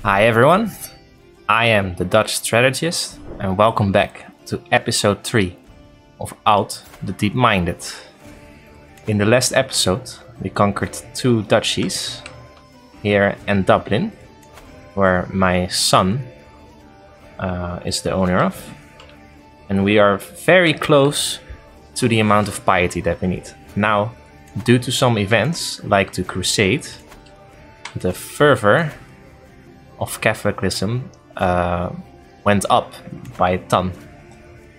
Hi everyone, I am the Dutch strategist and welcome back to episode 3 of Out the Deep-Minded. In the last episode we conquered 2 duchies here in Dublin, where my son is the owner of, and we are very close to the amount of piety that we need. Now, due to some events like the Crusade, the fervor of Catholicism went up by a ton.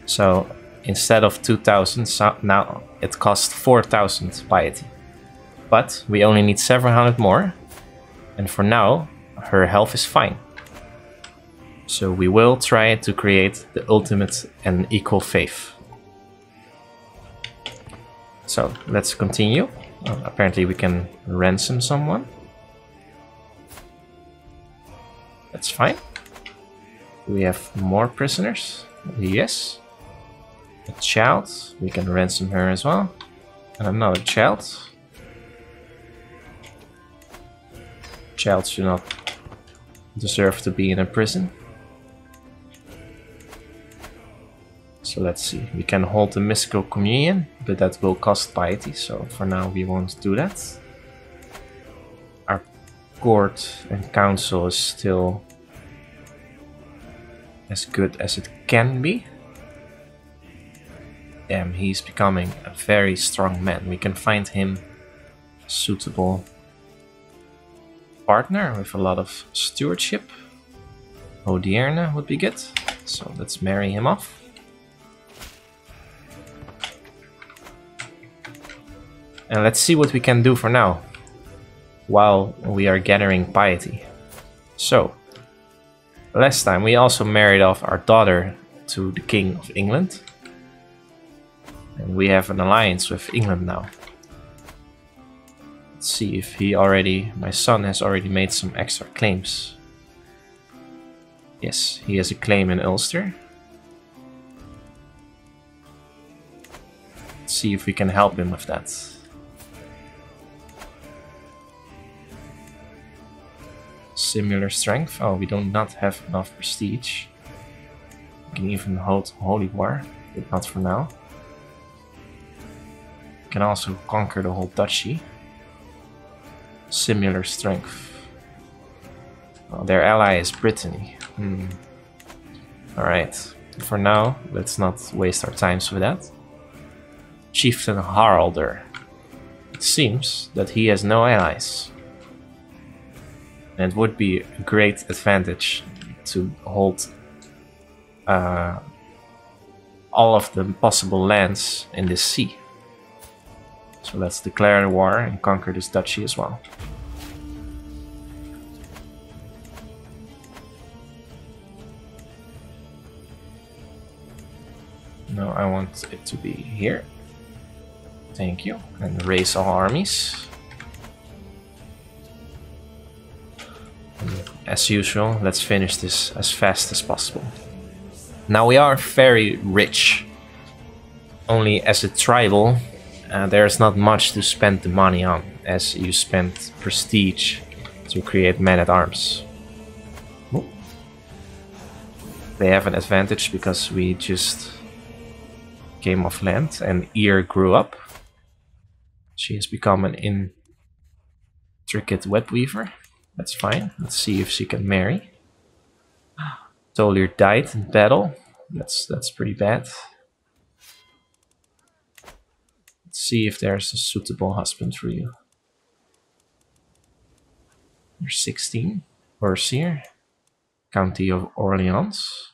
So instead of 2,000, now it costs 4,000 piety. But we only need several hundred more, and for now her health is fine. So we will try to create the ultimate and equal faith. So let's continue. Apparently we can ransom someone. That's fine. We have more prisoners. Yes. A child. We can ransom her as well. And another child. Child should not deserve to be in a prison. So let's see. We can hold the mystical communion, but that will cost piety. So for now we won't do that. Our court and council is still as good as it can be. Damn, he's becoming a very strong man. We can find him a suitable partner with a lot of stewardship. Odierna would be good. So let's marry him off. And let's see what we can do for now, while we are gathering piety. So, last time we also married off our daughter to the King of England. And we have an alliance with England now. Let's see if my son has already made some extra claims. Yes, he has a claim in Ulster. Let's see if we can help him with that. Similar strength. Oh, we do not have enough prestige. We can even hold Holy War, but not for now. We can also conquer the whole duchy. Similar strength. Oh, their ally is Brittany. Alright, for now, let's not waste our times with that. Chieftain Haralder. It seems that he has no allies. And it would be a great advantage to hold all of the possible lands in this sea. So let's declare war and conquer this duchy as well. No, I want it to be here. Thank you. And raise all armies. As usual, let's finish this as fast as possible. Now we are very rich. Only as a tribal, there's not much to spend the money on, as you spend prestige to create men-at-arms. They have an advantage because we just came off land and Ear grew up. She has become an intricate web weaver. That's fine. Let's see if she can marry. Tolier died in battle. That's pretty bad. Let's see if there's a suitable husband for you. You're 16. Overseer. County of Orleans.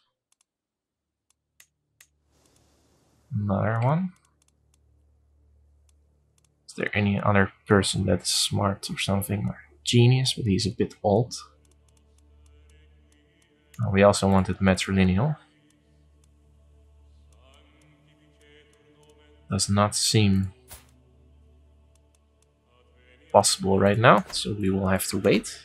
Another one. Is there any other person that's smart or something? Or genius, but he's a bit old. We also wanted matrilineal. Does not seem possible right now, so we will have to wait.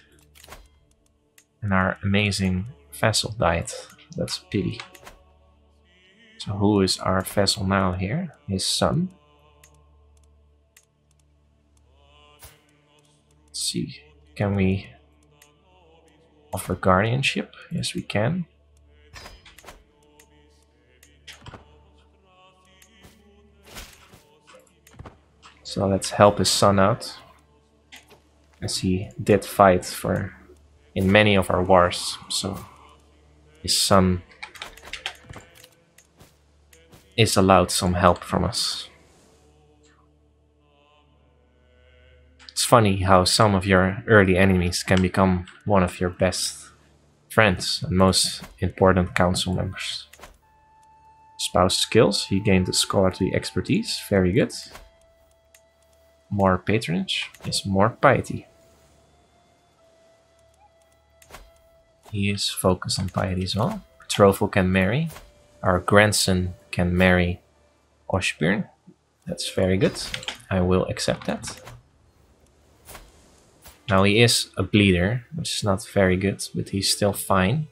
And our amazing vassal died. That's a pity. So who is our vassal now here? His son. Let's see. Can we Offer guardianship. Yes, we can. So let's help his son out, as he did fight in many of our wars. So his son is allowed some help from us. It's funny how some of your early enemies can become one of your best friends and most important council members. Spouse skills, he gained a scholarly expertise, very good. More patronage is more piety. He is focused on piety as well. Betrothal can marry. Our grandson can marry Oshbjörn. That's very good. I will accept that. Now he is a bleeder, which is not very good, but he's still fine.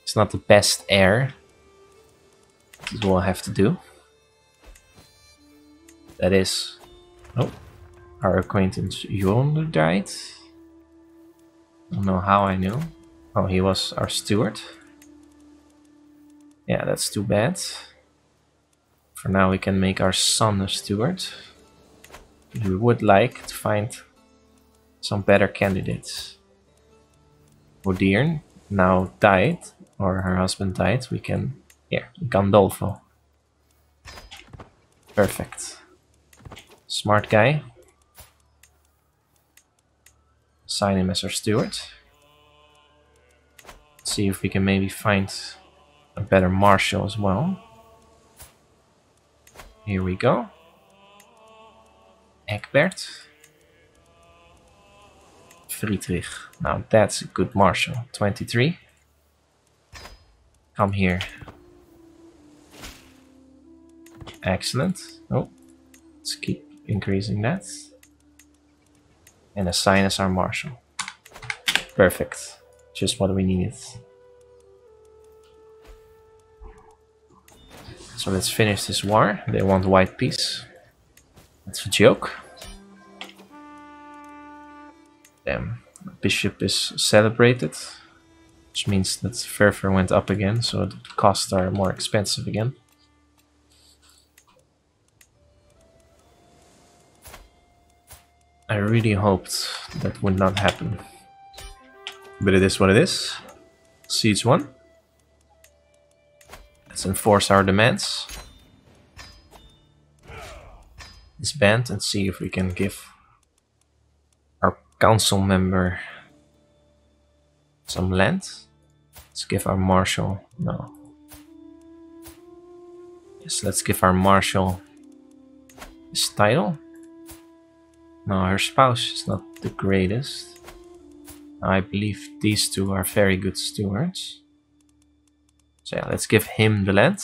He's not the best heir. This will have to do. That is... Oh. Our acquaintance Yonder died. I don't know how I knew. Oh, he was our steward. Yeah, that's too bad. For now we can make our son a steward. We would like to find some better candidates. Odirn now died, or her husband died. We can... Here, Gandolfo. Perfect. Smart guy. Sign him as our steward. See if we can maybe find a better marshal as well. Here we go. Egbert. Friedrich. Now that's a good marshal. 23. Come here. Excellent. Oh, let's keep increasing that. And assign as our marshal. Perfect. Just what we needed. So let's finish this war. They want white peace. That's a joke. Damn. The bishop is celebrated. Which means that fervor went up again, so the costs are more expensive again. I really hoped that would not happen. But it is what it is. Siege 1. Let's enforce our demands. Disband and see if we can give our council member some land. Let's give our marshal... No. Yes, let's give our marshal his title. No, her spouse is not the greatest. I believe these two are very good stewards. So yeah, let's give him the land.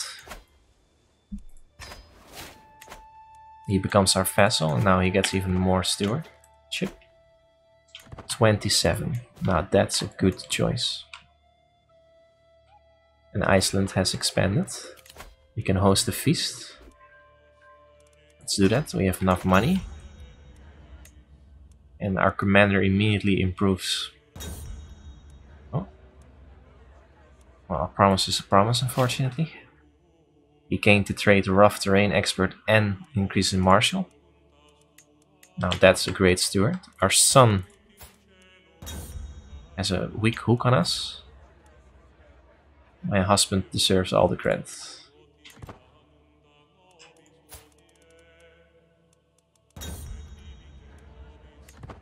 He becomes our vassal and now he gets even more stewardship. 27. Now that's a good choice. And Iceland has expanded. We can host a feast. Let's do that. We have enough money. And our commander immediately improves. Oh. Well, a promise is a promise, unfortunately. He gained the trait rough terrain expert and increase in martial. Now that's a great steward. Our son has a weak hook on us. My husband deserves all the credit.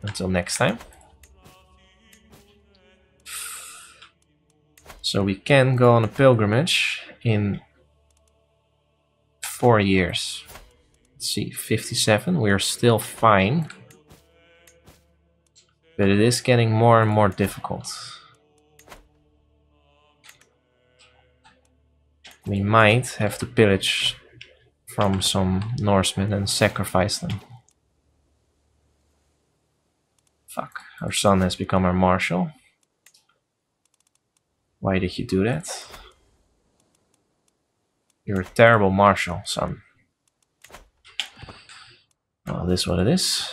Until next time. So we can go on a pilgrimage in 4 years. Let's see, 57. We're still fine. But it is getting more and more difficult. We might have to pillage from some Norsemen and sacrifice them. Fuck, our son has become our marshal. Why did you do that? You're a terrible marshal, son. Well, this is what it is.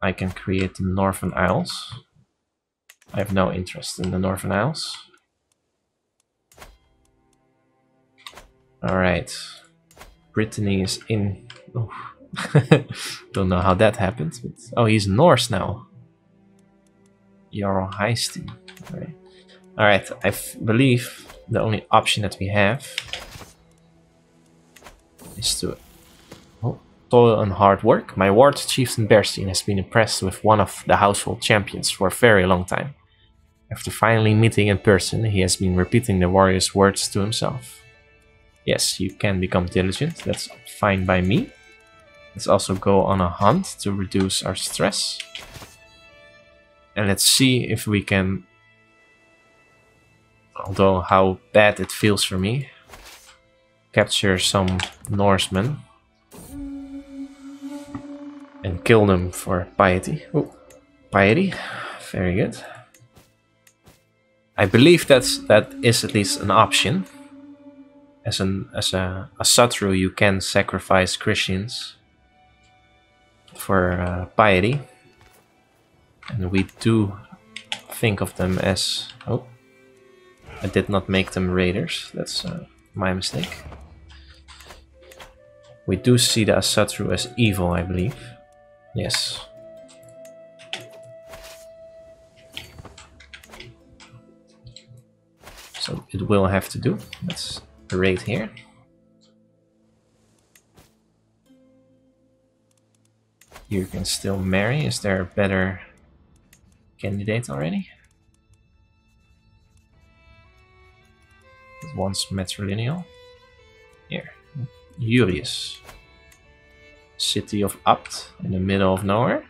I can create the Northern Isles. I have no interest in the Northern Isles. Alright. Brittany is in... Oh. Don't know how that happened. But... Oh, he's Norse now. Jarl Heisty. Alright, I believe the only option that we have is to toil and hard work. My ward, Chieftain Berstein, has been impressed with one of the household champions for a very long time. After finally meeting in person, he has been repeating the warrior's words to himself. Yes, you can become diligent, that's fine by me. Let's also go on a hunt to reduce our stress. And let's see if we can, although how bad it feels for me, capture some Norsemen and kill them for piety. Oh, piety, very good. I believe that is at least an option. As a Satru, you can sacrifice Christians for piety, and we do think of them as... Oh, I did not make them raiders. That's my mistake. We do see the Asatru as evil, I believe. Yes. So it will have to do. Let's raid here. You can still marry. Is there a better candidate already? It wants matrilineal. Here. Urius. City of Abt in the middle of nowhere.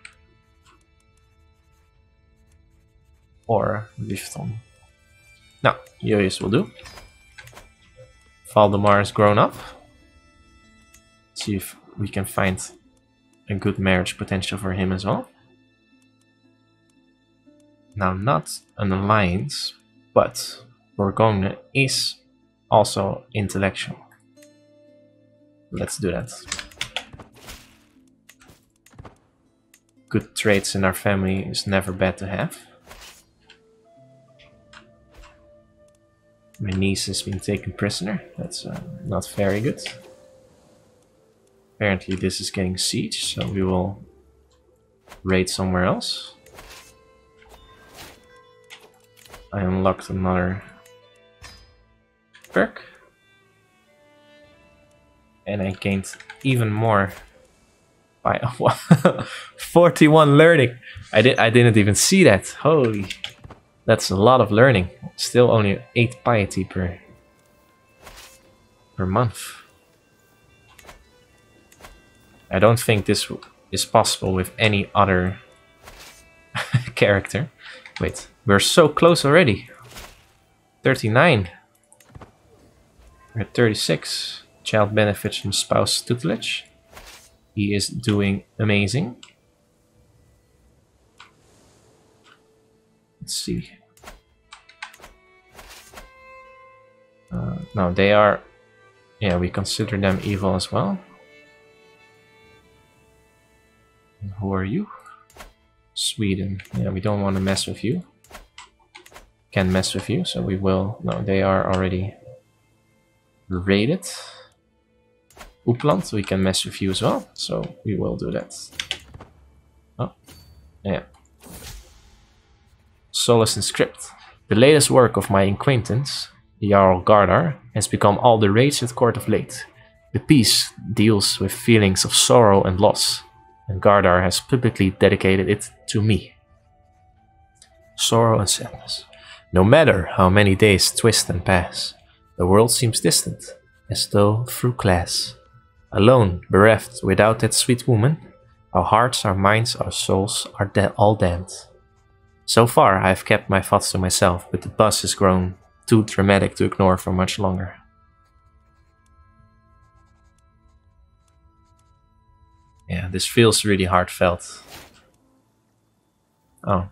Or Vifton. No, Urius will do. Valdemar is grown up. Let's see if we can find a good marriage potential for him as well. Now, not an alliance, but Borgogne is also intellectual. Let's do that. Good traits in our family is never bad to have. My niece has been taken prisoner. That's not very good. Apparently this is getting siege, so we will raid somewhere else. I unlocked another perk. And I gained even more by 41 learning. I didn't even see that. Holy, that's a lot of learning. Still only 8 piety per month. I don't think this is possible with any other character. Wait, we're so close already. 39. We're at 36. Child benefits from spouse tutelage. He is doing amazing. Let's see. No, they are... Yeah, we consider them evil as well. And who are you? Sweden. Yeah, we don't want to mess with you. Can mess with you, so we will... No, they are already raided. Uppland, we can mess with you as well, so we will do that. Oh, yeah. Solace in script. The latest work of my acquaintance, Jarl Gardar, has become all the rage at court of late. The piece deals with feelings of sorrow and loss, and Gardar has publicly dedicated it to me. Sorrow and sadness. No matter how many days twist and pass, the world seems distant, as though through glass. Alone, bereft, without that sweet woman, our hearts, our minds, our souls are all damned. So far, I have kept my thoughts to myself, but the buzz has grown too dramatic to ignore for much longer. Yeah, this feels really heartfelt. Oh.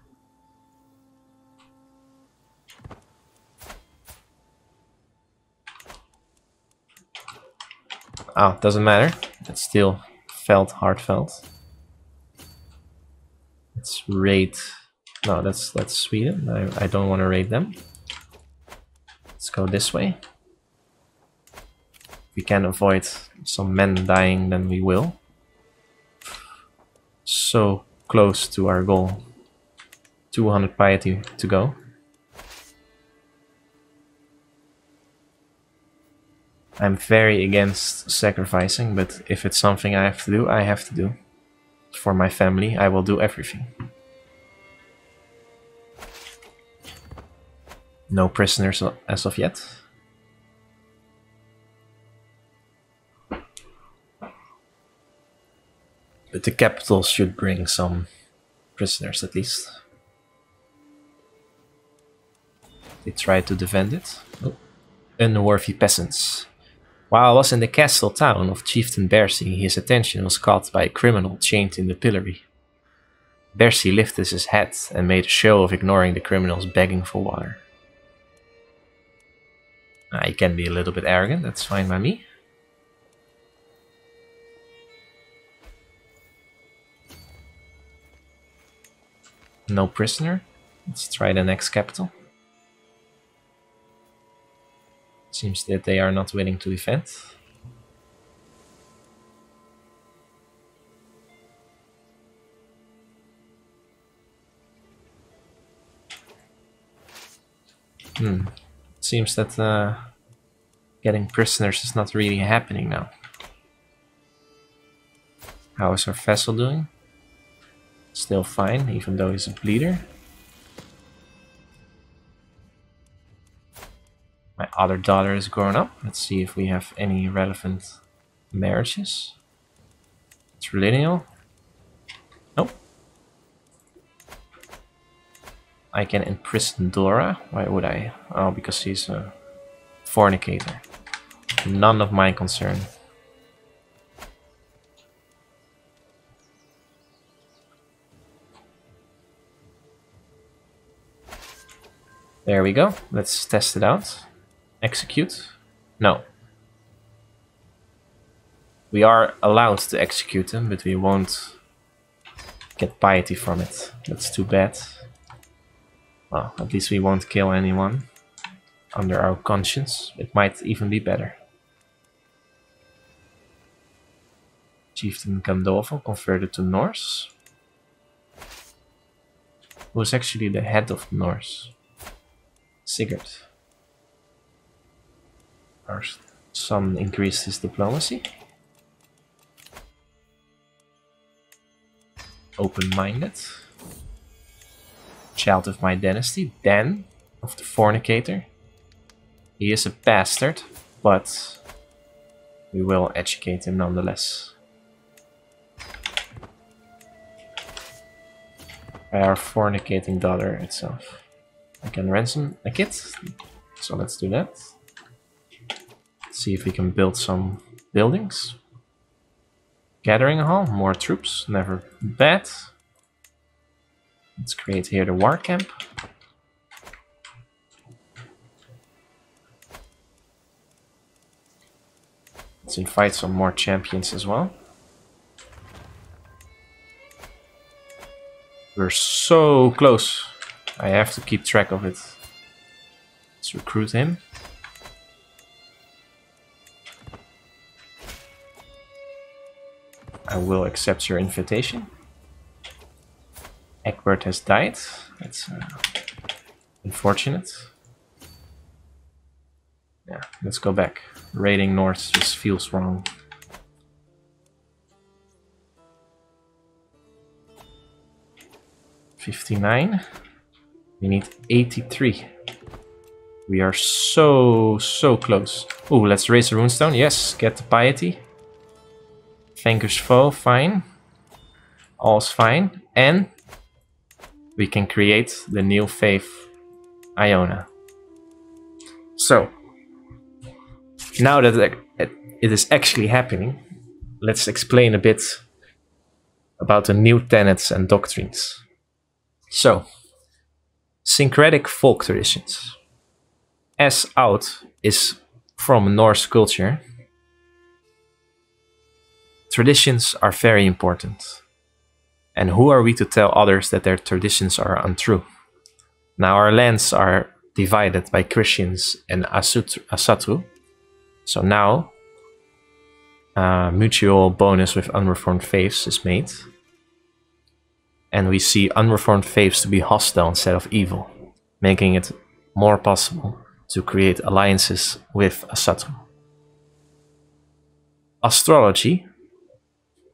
Oh, doesn't matter. It still felt heartfelt. Let's raid No, that's Sweden. I don't want to raid them. Let's go this way. If we can avoid some men dying, then we will. So close to our goal. 200 piety to go. I'm very against sacrificing, but if it's something I have to do, I have to do. For my family, I will do everything. No prisoners as of yet. But the capital should bring some prisoners at least. They try to defend it. Oh. Unworthy peasants. While I was in the castle town of Chieftain Bercy, his attention was caught by a criminal chained in the pillory. Bercy lifted his head and made a show of ignoring the criminals begging for water. He can be a little bit arrogant, that's fine by me. No prisoner. Let's try the next capital. Seems that they are not willing to defend. Seems that getting prisoners is not really happening now. How is our vessel doing? Still fine, even though he's a bleeder. My other daughter is grown up. Let's see if we have any relevant marriages. Trilineal. Nope. I can imprison Dora. Why would I? Oh, because she's a fornicator. None of my concern. There we go. Let's test it out. Execute. No. We are allowed to execute them, but we won't get piety from it. That's too bad. Well, at least we won't kill anyone under our conscience. It might even be better. Chieftain Gandolfo converted to Norse. Who is actually the head of Norse? Sigurd. Our son increased his diplomacy. Open-minded. Child of my dynasty, Dan, of the fornicator. He is a bastard, but we will educate him nonetheless. By our fornicating daughter itself. I can ransom a kid, so let's do that. See if we can build some buildings. Gathering hall, more troops, never bad. Let's create here the war camp. Let's invite some more champions as well. We're so close. I have to keep track of it. Let's recruit him. I will accept your invitation. Egbert has died. That's unfortunate. Yeah, let's go back. Raiding north just feels wrong. $59. We need 83. We are so close. Ooh, let's raise a runestone. Yes, get the piety. Vanquish foe, fine. All's fine. And we can create the new faith, Iona. So, now that it is actually happening, let's explain a bit about the new tenets and doctrines. So, syncretic folk traditions. As out is from Norse culture, traditions are very important. And who are we to tell others that their traditions are untrue? Now our lands are divided by Christians and Asatru. So now mutual bonus with unreformed faiths is made. And we see unreformed faiths to be hostile instead of evil, making it more possible to create alliances with Asatru. Astrology,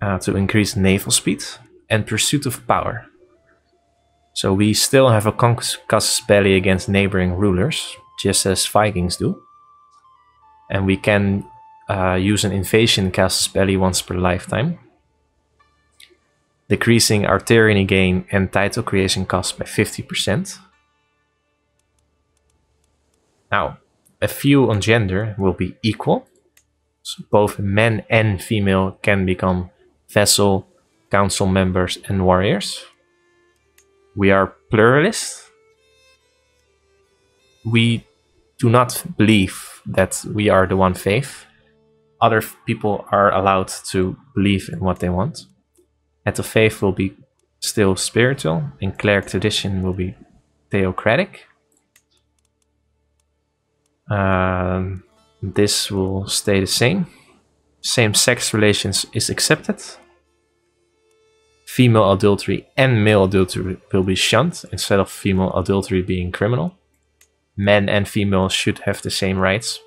to increase naval speed, and pursuit of power. So we still have a casus belli against neighboring rulers, just as Vikings do. And we can use an invasion casus belli once per lifetime, decreasing our tyranny gain and title creation cost by 50%. Now, a few on gender will be equal. So both men and female can become vassal, council members, and warriors. We are pluralist. We do not believe that we are the one faith. Other people are allowed to believe in what they want. And the faith will be still spiritual, and cleric tradition will be theocratic. This will stay the same. Same-sex relations is accepted. Female adultery and male adultery will be shunned instead of female adultery being criminal. Men and females should have the same rights,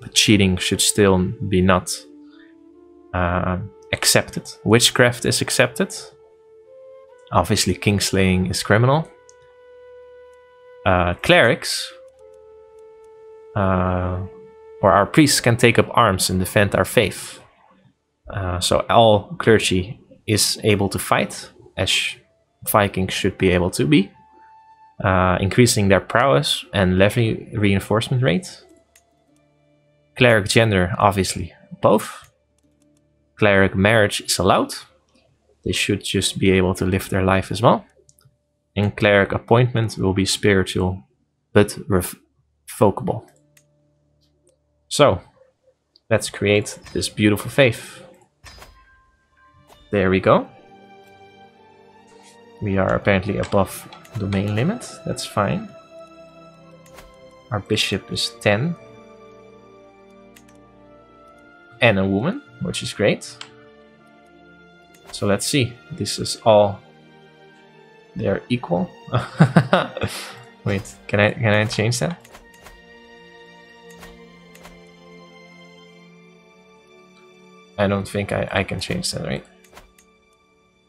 but cheating should still be not accepted. Witchcraft is accepted. Obviously, kingslaying is criminal. Clerics or our priests can take up arms and defend our faith. So all clergy is able to fight, as Vikings should be able to be, increasing their prowess and levy reinforcement rate. Cleric gender, obviously, both. Cleric marriage is allowed. They should just be able to live their life as well. And cleric appointment will be spiritual, but revocable. So, let's create this beautiful faith. There we go. We are apparently above domain limit. That's fine. Our bishop is 10. And a woman, which is great. So let's see. This is all... They're equal. Wait, can I change that? I don't think I can change that, right?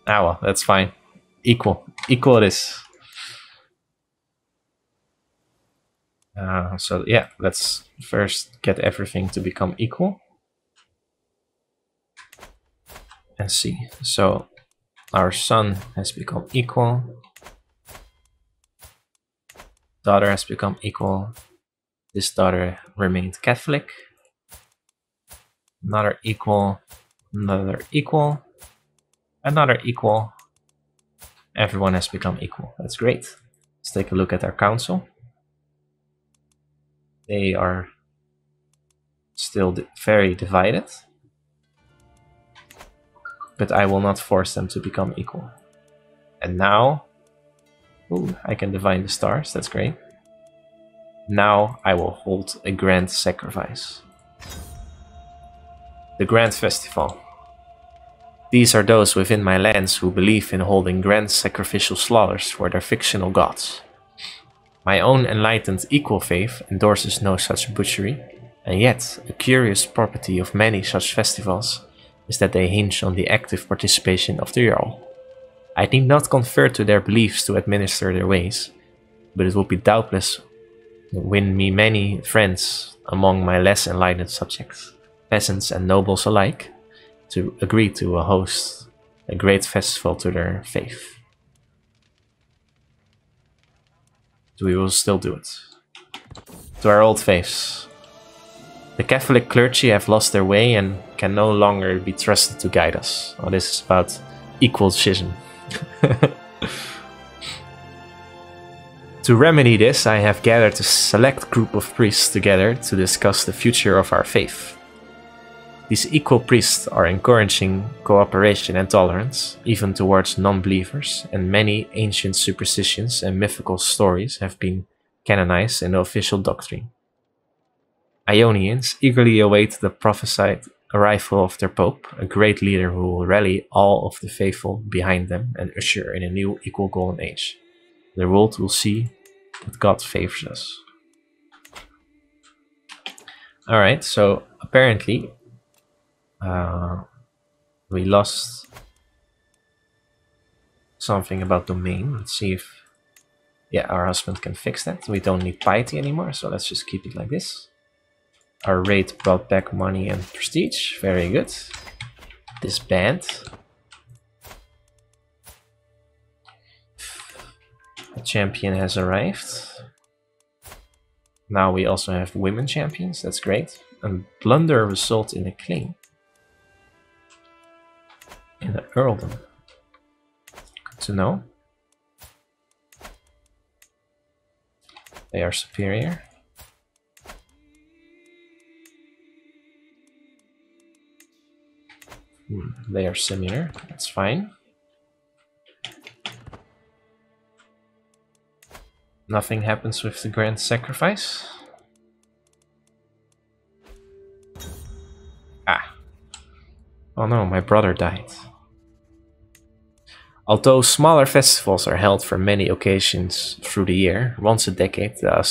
Ah, well, that's fine. Equal. Equal it is. So yeah, let's first get everything to become equal. And see. So our son has become equal. Daughter has become equal. This daughter remained Catholic. Another equal. Another equal. Another equal. Everyone has become equal. That's great. Let's take a look at our council. They are still very divided. But I will not force them to become equal. And now... Ooh, I can divine the stars. That's great. Now I will hold a grand sacrifice. The Grand Festival. These are those within my lands who believe in holding grand sacrificial slaughters for their fictional gods. My own enlightened equal faith endorses no such butchery, and yet a curious property of many such festivals is that they hinge on the active participation of the Jarl. I need not convert to their beliefs to administer their ways, but it will be doubtless win me many friends among my less enlightened subjects, peasants and nobles alike, to agree to host a great festival to their faith. We will still do it. To our old faiths. The Catholic clergy have lost their way and can no longer be trusted to guide us. Oh, this is about equal schism. To remedy this, I have gathered a select group of priests together to discuss the future of our faith. These equal priests are encouraging cooperation and tolerance, even towards non-believers, and many ancient superstitions and mythical stories have been canonized in the official doctrine. Ionians eagerly await the prophesied arrival of their pope, a great leader who will rally all of the faithful behind them and usher in a new equal golden age. The world will see that God favors us. Alright, so apparently we lost something about domain. Let's see if our husband can fix that. We don't need piety anymore, so let's just keep it like this. Our raid brought back money and prestige. Very good. Disband. A champion has arrived. Now we also have women champions. That's great. And blunder result in a claim. In the earldom. Good to know. They are superior. They are similar. That's fine. Nothing happens with the grand sacrifice. Oh no, my brother died. Although smaller festivals are held for many occasions through the year, once a decade the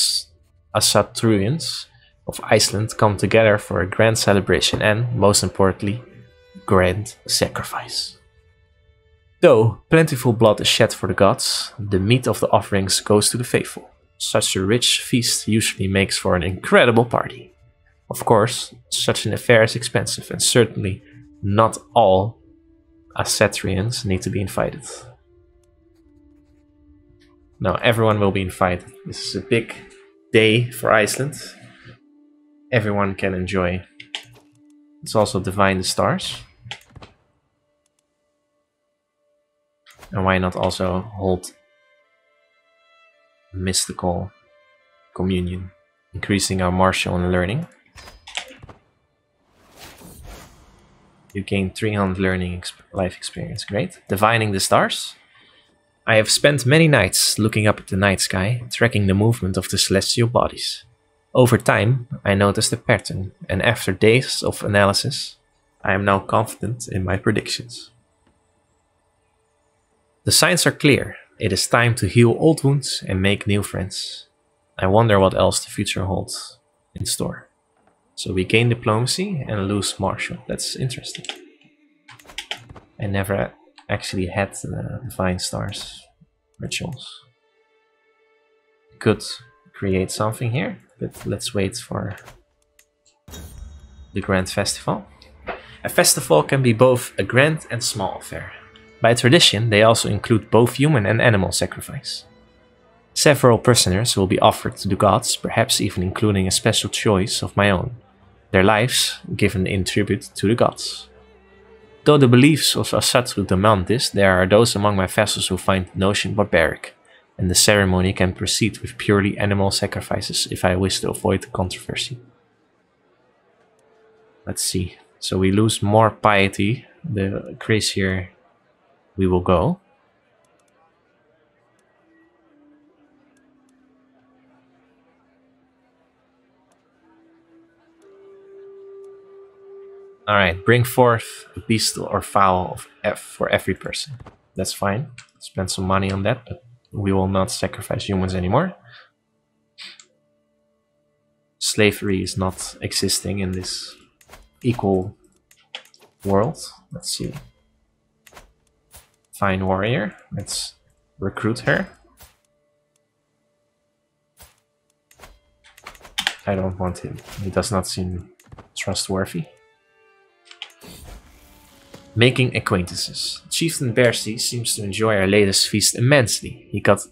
Asatruians of Iceland come together for a grand celebration and, most importantly, grand sacrifice. Though plentiful blood is shed for the gods, the meat of the offerings goes to the faithful. Such a rich feast usually makes for an incredible party. Of course, such an affair is expensive, and certainly not all Asatrians need to be invited. No, everyone will be invited. This is a big day for Iceland. Everyone can enjoy. Let's also divine the stars. And why not also hold mystical communion, increasing our martial and learning. You gain 300 learning life experience, great. Divining the stars. I have spent many nights looking up at the night sky, tracking the movement of the celestial bodies. Over time, I noticed a pattern, and after days of analysis, I am now confident in my predictions. The signs are clear. It is time to heal old wounds and make new friends. I wonder what else the future holds in store. So we gain diplomacy and lose martial. That's interesting. I never actually had the Divine Stars rituals. Could create something here, but let's wait for the Grand Festival. A festival can be both a grand and small affair. By tradition, they also include both human and animal sacrifice. Several prisoners will be offered to the gods, perhaps even including a special choice of my own. Their lives given in tribute to the gods. Though the beliefs of Asatru demand this, there are those among my vassals who find the notion barbaric, and the ceremony can proceed with purely animal sacrifices if I wish to avoid controversy. Let's see. So we lose more piety, the crazier we will go. Alright, bring forth a beast or fowl of F for every person. That's fine. Spend some money on that, but we will not sacrifice humans anymore. Slavery is not existing in this equal world. Let's see. Fine warrior. Let's recruit her. I don't want him. He does not seem trustworthy. Making acquaintances. Chieftain Bercy seems to enjoy our latest feast immensely. He got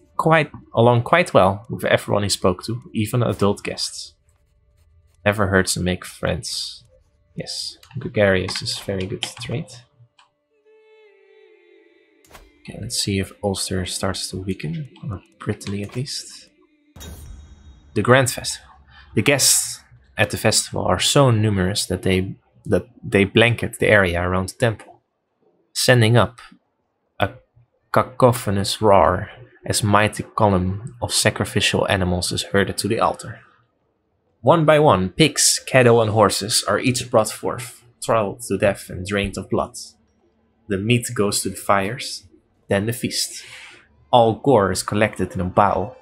along quite well with everyone he spoke to, even adult guests. Never hurts to make friends. Yes, gregarious is a very good trait. Okay, let's see if Ulster starts to weaken, or Brittany at least. The Grand Festival. The guests at the festival are so numerous that they that they blanket the area around the temple, sending up a cacophonous roar as mighty column of sacrificial animals is herded to the altar. One by one, pigs, cattle, and horses are each brought forth, throttled to death and drained of blood. The meat goes to the fires, then the feast. All gore is collected in a bowl,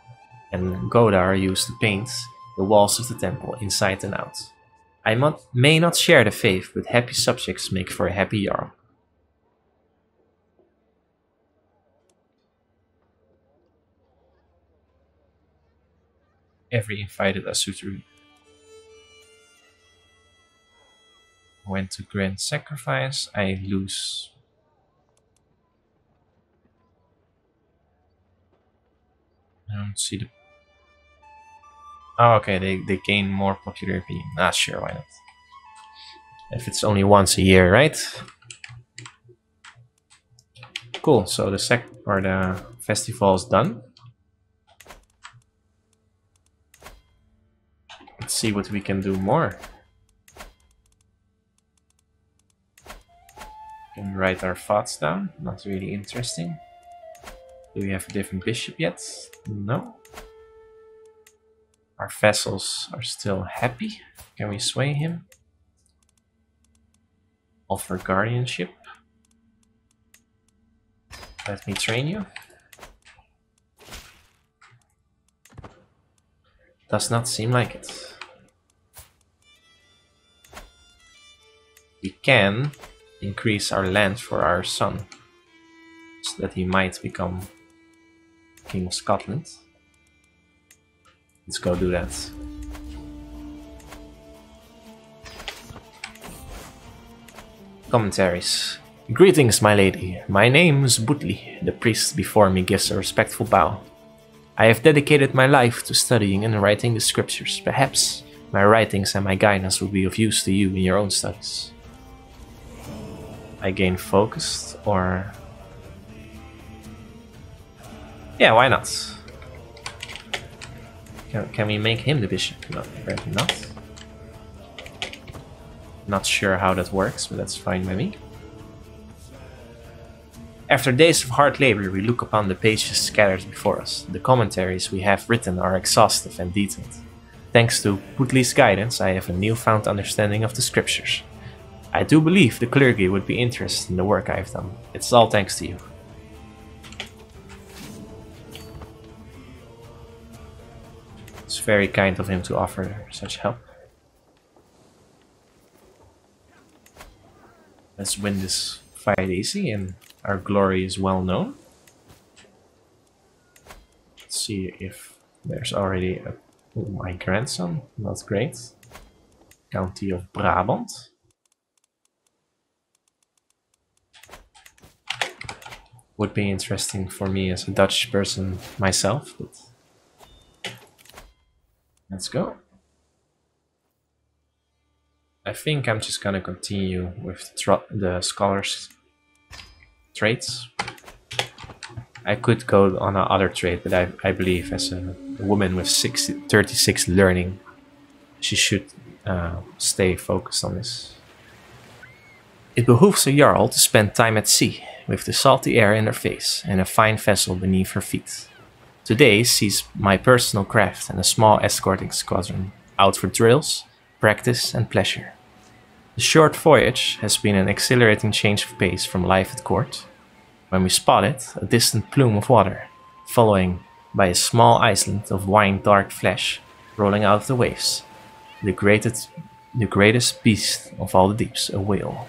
and Goda are used to paint the walls of the temple inside and out. I may not share the faith, but happy subjects make for a happy Jarl. Every invited Asutru went to grand sacrifice. I lose. I don't see the. Oh, okay, they gain more popularity. Ah, sure, why not? If it's only once a year, right? Cool. So the festival is done. Let's see what we can do more. We can write our thoughts down. Not really interesting. Do we have a different bishop yet? No. Our vassals are still happy. Can we sway him? Offer guardianship. Let me train you. Does not seem like it. We can increase our land for our son, so that he might become King of Scotland. Let's go do that. Commentaries. Greetings, my lady. My name is Butli. The priest before me gives a respectful bow. I have dedicated my life to studying and writing the scriptures. Perhaps my writings and my guidance will be of use to you in your own studies. I gain focused, or... yeah, why not? Can we make him the bishop? No, apparently not. Not sure how that works, but that's fine by me. After days of hard labor, we look upon the pages scattered before us. The commentaries we have written are exhaustive and detailed. Thanks to Putli's guidance, I have a newfound understanding of the scriptures. I do believe the clergy would be interested in the work I have done. It's all thanks to you. It's very kind of him to offer such help. Let's win this fight easy, and our glory is well known. Let's see if there's already a... oh, my grandson, not great. County of Brabant. Would be interesting for me as a Dutch person myself, but let's go. I think I'm just gonna continue with the scholars traits. I could go on another trait, but I believe as a woman with 36 learning, she should stay focused on this. It behooves a Jarl to spend time at sea, with the salty air in her face and a fine vessel beneath her feet. Today sees my personal craft and a small escorting squadron out for drills, practice and pleasure. The short voyage has been an exhilarating change of pace from life at court. When we spotted a distant plume of water, following by a small island of wine-dark flesh rolling out of the waves, the greatest beast of all the deeps, a whale.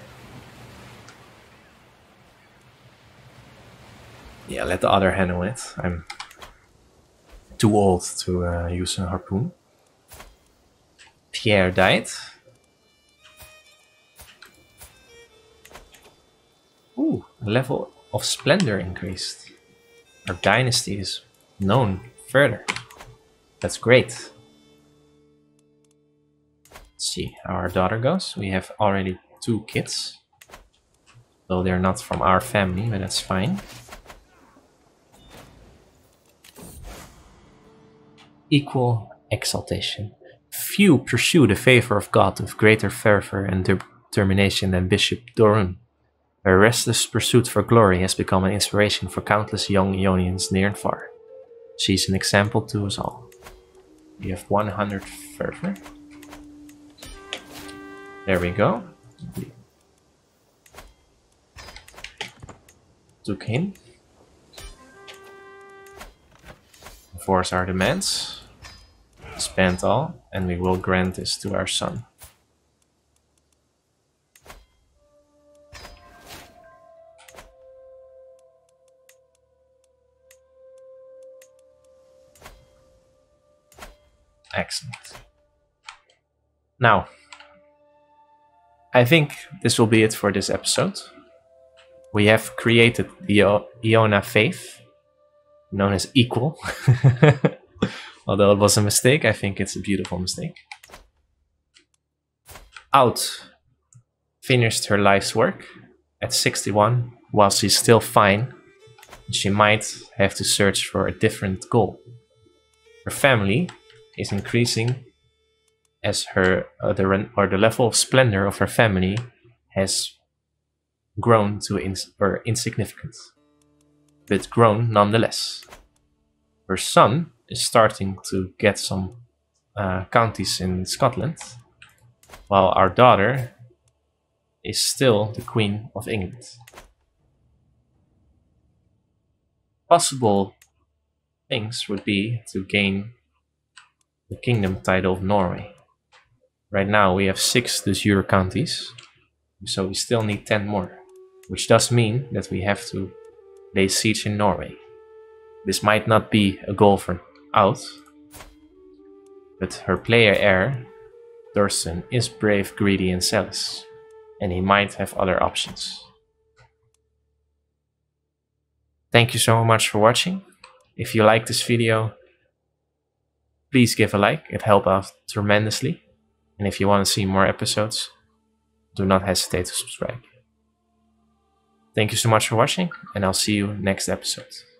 Yeah, let the other handle it. I'm too old to use a harpoon. Pierre died. Ooh, a level of splendor increased. Our dynasty is known further. That's great. Let's see how our daughter goes. We have already 2 kids. Though they're not from our family, but that's fine. Equal exaltation. Few pursue the favor of God with greater fervor and determination than Bishop Dorun. Her restless pursuit for glory has become an inspiration for countless young Ionians near and far. She's an example to us all. We have 100 fervor. There we go. Took him. Enforce our demands. Spend all, and we will grant this to our son. Excellent. Now, I think this will be it for this episode. We have created the Iona faith, known as Equal. Although it was a mistake, I think it's a beautiful mistake. Out finished her life's work at 61. While she's still fine, she might have to search for a different goal. Her family is increasing as the level of splendor of her family has grown to insignificant, but grown nonetheless. Her son is starting to get some counties in Scotland, while our daughter is still the Queen of England. Possible things would be to gain the kingdom title of Norway. Right now we have 6 de jure counties, so we still need 10 more, which does mean that we have to lay siege in Norway. This might not be a goal for Out, but her player heir, Thorsten, is brave, greedy and zealous, and he might have other options. Thank you so much for watching. If you like this video, please give a like, it helps out tremendously. And if you want to see more episodes, do not hesitate to subscribe. Thank you so much for watching, and I'll see you next episode.